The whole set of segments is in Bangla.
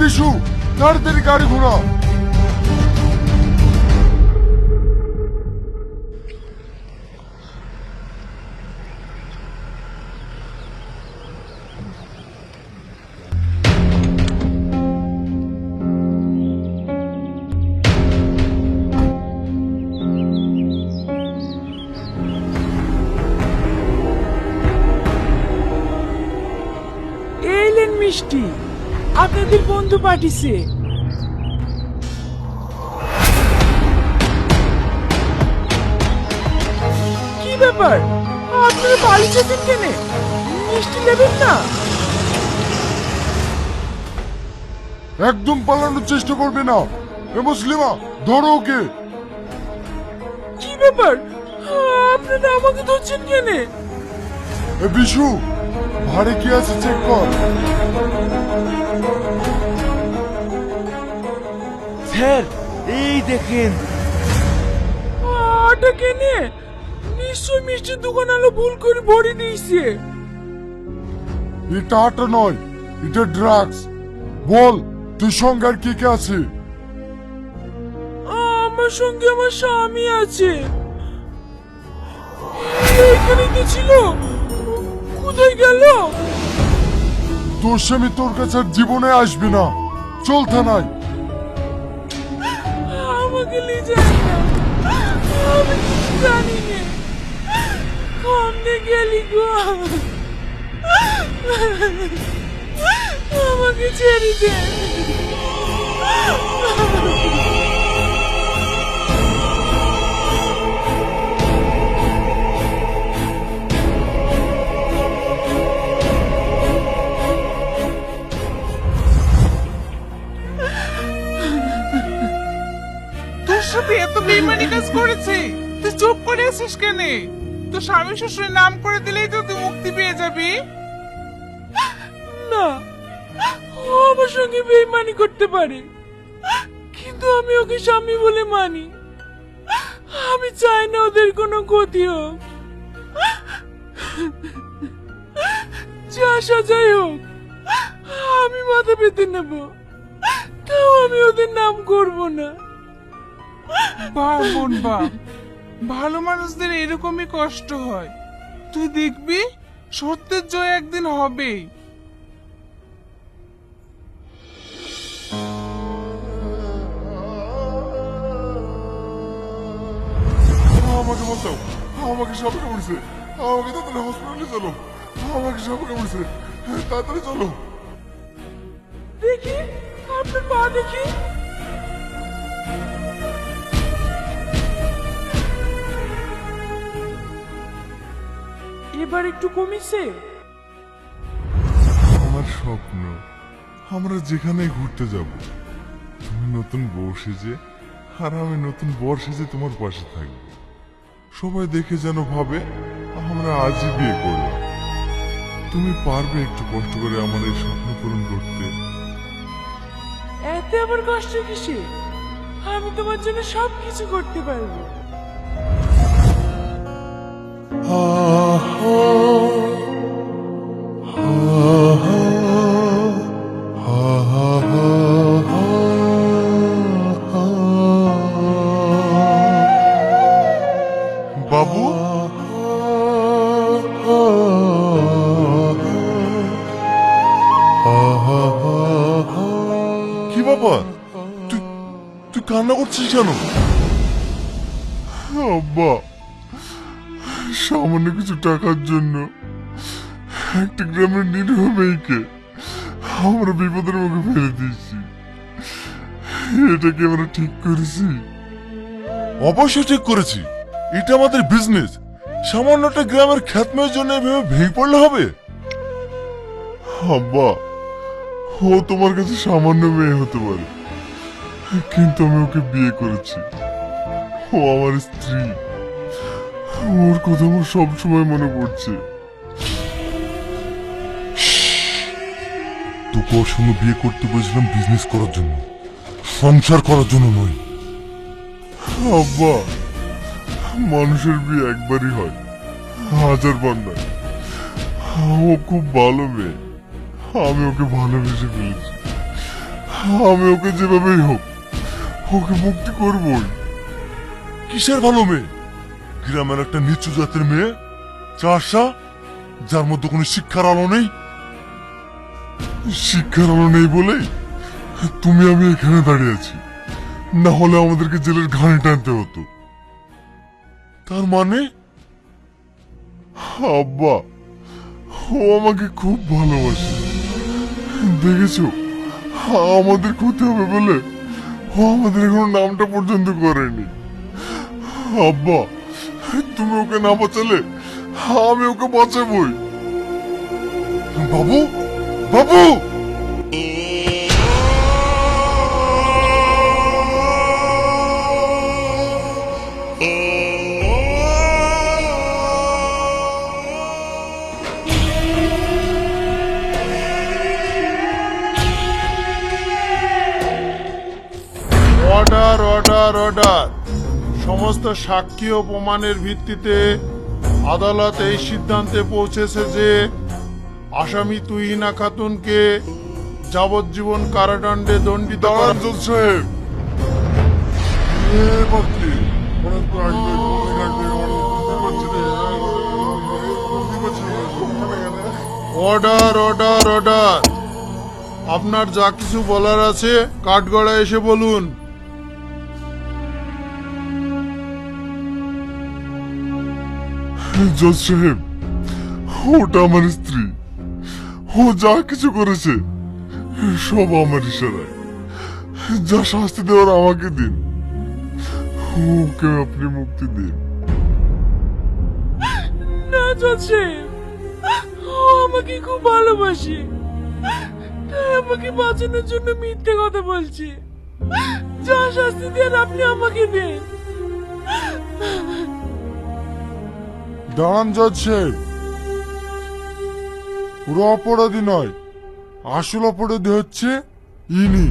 বিশু, তাড়াতাড়ি গাড়ি ঘোরা। এইলেন মিষ্টি, আপনাদের বন্ধু পাঠিয়েছে। কি ব্যাপার, আপনারা পালিয়েছেন কেন? মিষ্টি নেবেন না? একদম পালানোর চেষ্টা করবে না। এ মুসলিমা, ধরো ওকে। কি ব্যাপার, আপনারা আমাকে ধরছেন কেন? এ বিশু, ভাড়ে কি আছে চেক কর। স্যার এই দেখেন। আটা কেনে? নিশ্চয় মিষ্টির দোকান আলো ভুল করে ভরে দিয়েছে। এটা আটা নয়, এটা ড্রাগস। বল, তুই সঙ্গে আর কে কে আছে? আমার সঙ্গে আমার স্বামী আছে। এখানে তো ছিল, কোথায় গেল? তোর স্বামী তোর কাছে আর জীবনে আসবে না। চল থানায়। আমাকে নিয়ে যায় না, আমি কিছু জানি না। সামনে গেলি গো, আমাকে ছেড়ে দে। তোর সাথে এত বেইমানি কাজ করেছে, তুই চুপ করে আছিস কেন? তোর স্বামী শ্বশুরের নাম করে দিলেই তো তুই মুক্তি পেয়ে যাবি। না, ও আমার সঙ্গে বেইমানি করতে পারে, কিন্তু আমি ওকে স্বামী বলে মানি। আমি চাই না ওদের কোনো ক্ষতি হোক। যা সাজাই হোক, আমি মাথা পেতে নেব, তাও আমি ওদের নাম করব না। বাহ বোন বাহ, ভালো মানুষদের এরকমই কষ্ট হয়। তুই দেখবি সত্যের জয় একদিন হবেই। আমাকে বাঁচাও, আমাকে সাপ কামড়েছে। আমাকে তাড়াতাড়ি হসপিটালে চলো। আমাকে সাপ কামড়েছে, তাড়াতাড়ি চলো। দেখি আপনার পা দেখি। এবার একটু কমিছে। আমার স্বপ্ন, আমরা যেখানে ঘুরতে যাব, তুমি নতুন বউ সেজে আর আমি নতুন বর সেজে তোমার পাশে থাকবো। সবাই দেখে যেন ভাবে আমরা আজই বিয়ে করলাম। তুমি পারবে একটু কষ্ট করে আমার এই স্বপ্ন পূরণ করতে? এতে আবার কষ্ট কিসে? আমি তোমার জন্য সবকিছু করতে পারবো। বাবু, কি বাবা, তুই তুই কান্না করছিস কেন? আব্বা, সামান্য কিছু টাকার জন্য একটা গ্রামের নিরীহ মেয়েকে আমরা বিপদের মুখে ফেলে দিয়েছি। এটা কি আমরা ঠিক করেছি? অবশ্যই ঠিক করেছি। এটা আমাদের বিজনেস। সামান্য একটা গ্রামের খ্যাতমের জন্য এভাবে ভেঙে পড়লে হবে? আব্বা, ও তোমার কাছে সামান্য মেয়ে হতে পারে, কিন্তু আমি ওকে বিয়ে করেছি। ও আমার স্ত্রী। ওর কথা আমার সবসময় মনে পড়ছে। তোকে ওর সঙ্গে বিয়ে করতে বলেছিলাম বিজনেস করার জন্য, সংসার করার জন্য নয়। আব্বা, মানুষের বিয়ে একবারই হয়, হাজারবার নয়। ও খুব ভালো মেয়ে, আমি ওকে ভালোবেসে ফেলেছি। আমি ওকে যেভাবেই হোক ওকে মুক্তি করবই। কিসের ভালো মেয়ে? গ্রামের একটা নিচু জাতের মেয়ে, চাষা, যার মধ্যে কোনো শিক্ষার আলো নেই। শিক্ষার আলো নেই বলেই তুমি আমি এখানে দাঁড়িয়ে আছি, না হলে আমাদেরকে জেলের ঘানি টানতে হতো। তার মানে আব্বা, ও আমাকে খুব ভালোবাসে। দেখেছো, আমাদের ক্ষতি হবে বলে ও আমাদের এখন নামটা পর্যন্ত করেনি। আব্বা, তুমি ওকে না বাঁচালে আমি ওকে বাঁচাবই। বাবু, বাবু! Order order order. সমস্ত সাক্ষী ও প্রমাণের ভিত্তিতে আদালত এই সিদ্ধান্তে পৌঁছেছে যে আসামি তুহিনা খাতুনকে যাবজ্জীবন কারাদণ্ডে দণ্ডিত করা। দাঁড়ান জজ সাহেব। Order order order. আপনার যা কিছু বলার আছে কাঠগড়ায় এসে বলুন। জজ সাহেব, ওটা আমার স্ত্রী। ও যা কিছু করেছে সব আমার ইশারায়। যা শাস্তি দেওয়ার আমাকে দিন, ওকে আপনি মুক্তি দিন। না জজ সাহেব, ও আমাকে খুব ভালোবাসে, তাই আমাকে বাঁচানোর জন্য মিথ্যে কথা বলছে। যা শাস্তি দেন আপনি আমাকে দেন। দাঁড়ান জজ সাহেব, পুরো অপরাধী নয়, আসল অপরাধী হচ্ছে ইনি,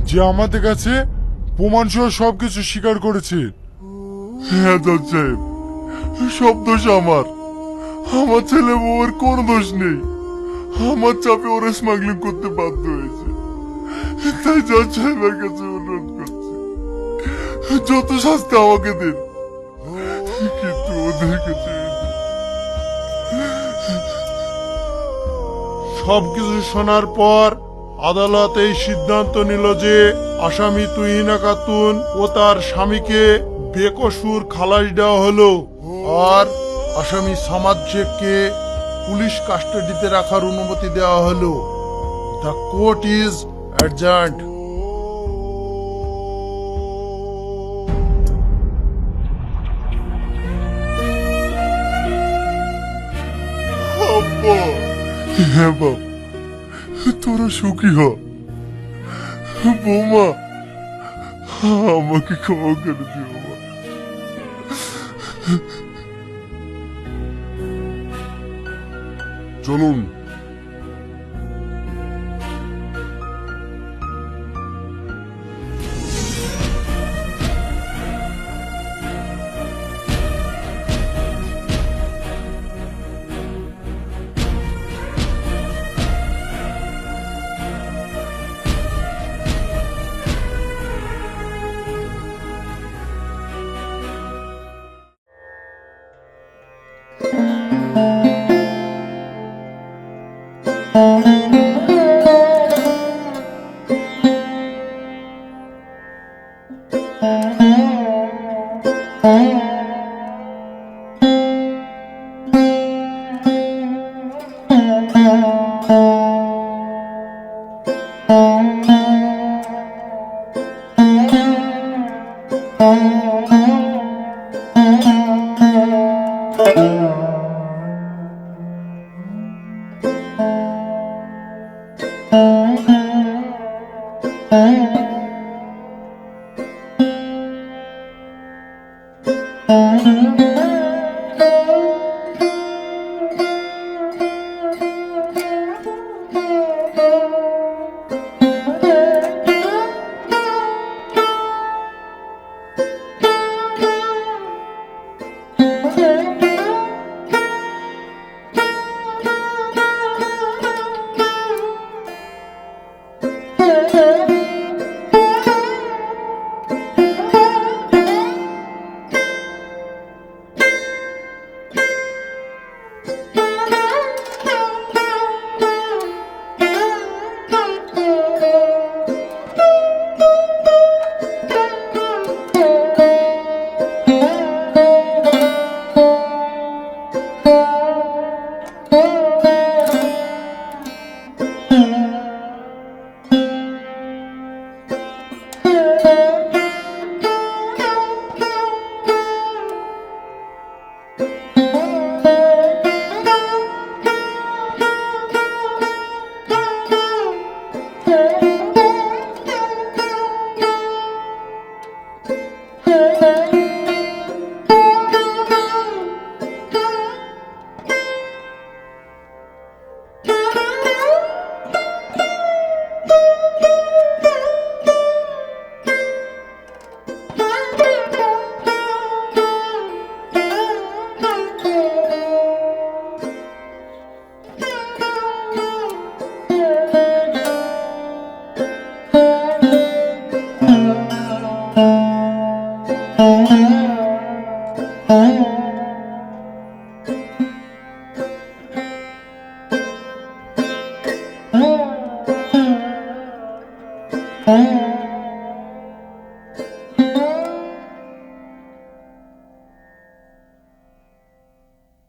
যে আমাদের কাছে প্রমাণ সহ সবকিছু স্বীকার করেছে। হ্যাঁ জজ সাহেব, সব দোষ আমার। আমার ছেলে বউয়ের কোনো দোষ নেই। আমার চাপে ওরা স্মাগলিং করতে বাধ্য হয়েছে। তাই জজ সাহেবের কাছে অনুরোধ করছি, যত শাস্তি আমাকে দিন, কিন্তু ওদের কাছে সবকিছু শোনার পর আদালত এই সিদ্ধান্ত নিল যে আসামি তুহিনা খাতুন ও তার স্বামীকে বেকসুর খালাস দেওয়া হলো, আর আসামি সামাদ শেখকে পুলিশ কাস্টাডিতে রাখার অনুমতি দেওয়া হলো। The court is adjourned. আব্বা, হ্যাঁ বাপ, তোরা সুখী হ। বৌমা, আমাকে ক্ষমা করে দিও মা। চলুন। ও